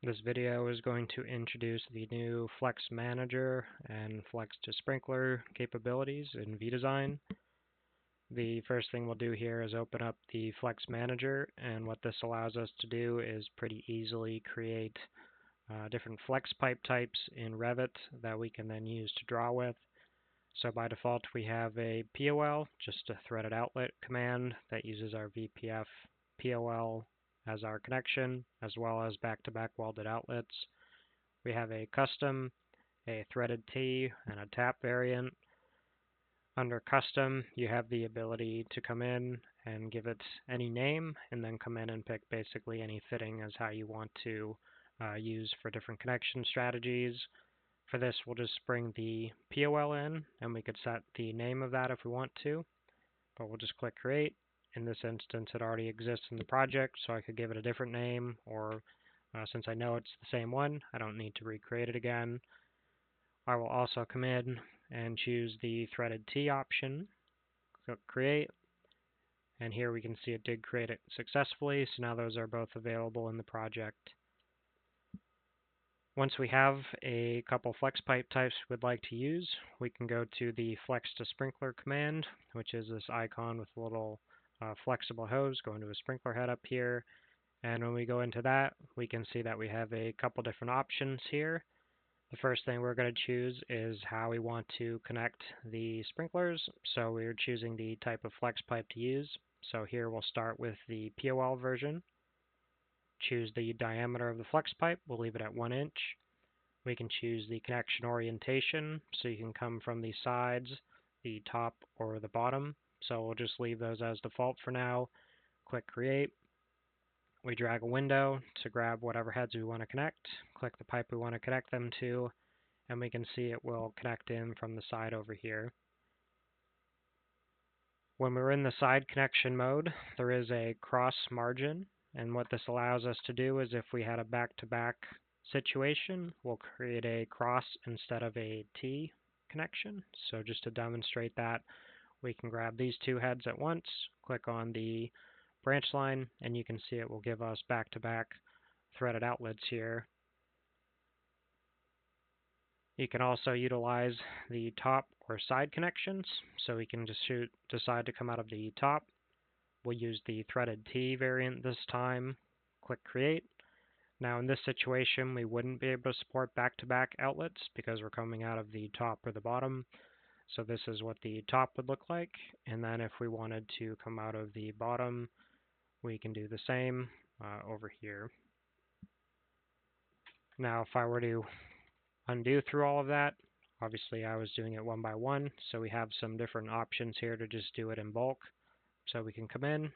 This video is going to introduce the new Flex Manager and Flex2Sprinkler capabilities in vDesign. The first thing we'll do here is open up the Flex Manager, and what this allows us to do is pretty easily create different flex pipe types in Revit that we can then use to draw with. So by default we have a POL, just a threaded outlet command that uses our VPF POL as our connection, as well as back-to-back welded outlets. We have a custom, a threaded T, and a tap variant. Under custom, you have the ability to come in and give it any name, and then come in and pick basically any fitting as how you want to use for different connection strategies. For this, we'll just bring the POL in, and we could set the name of that if we want to, but we'll just click Create. In this instance, it already exists in the project, so I could give it a different name, or since I know it's the same one, I don't need to recreate it again. I will also come in and choose the threaded T option, click Create, and here we can see it did create it successfully, so now those are both available in the project. Once we have a couple flex pipe types we'd like to use, we can go to the Flex2Sprinkler command, which is this icon with a little flexible hose going to a sprinkler head up here. And when we go into that, we can see that we have a couple different options here. The first thing we're going to choose is how we want to connect the sprinklers. So we're choosing the type of flex pipe to use. So here we'll start with the POL version. Choose the diameter of the flex pipe. We'll leave it at 1 inch. We can choose the connection orientation, so you can come from the sides, the top, or the bottom. So we'll just leave those as default for now. Click Create. We drag a window to grab whatever heads we want to connect. Click the pipe we want to connect them to, and we can see it will connect in from the side over here. When we're in the side connection mode, there is a cross margin, and what this allows us to do is if we had a back-to-back situation, we'll create a cross instead of a T connection. So just to demonstrate that, we can grab these two heads at once, click on the branch line, and you can see it will give us back-to-back threaded outlets here. You can also utilize the top or side connections, so we can just decide to come out of the top. We'll use the threaded T variant this time. Click Create. Now in this situation, we wouldn't be able to support back-to-back outlets because we're coming out of the top or the bottom. So this is what the top would look like, and then if we wanted to come out of the bottom, we can do the same over here. Now if I were to undo through all of that, obviously I was doing it one by one, so we have some different options here to just do it in bulk. So we can come in,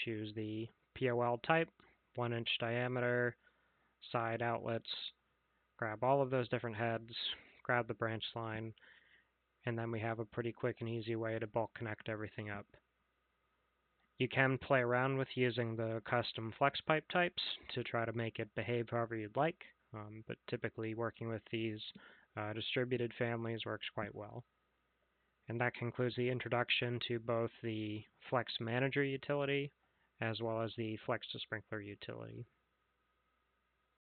choose the POL type, 1 inch diameter, side outlets, grab all of those different heads, grab the branch line, and then we have a pretty quick and easy way to bulk connect everything up. You can play around with using the custom flex pipe types to try to make it behave however you'd like, but typically working with these distributed families works quite well. And that concludes the introduction to both the Flex Manager utility as well as the Flex2Sprinkler utility.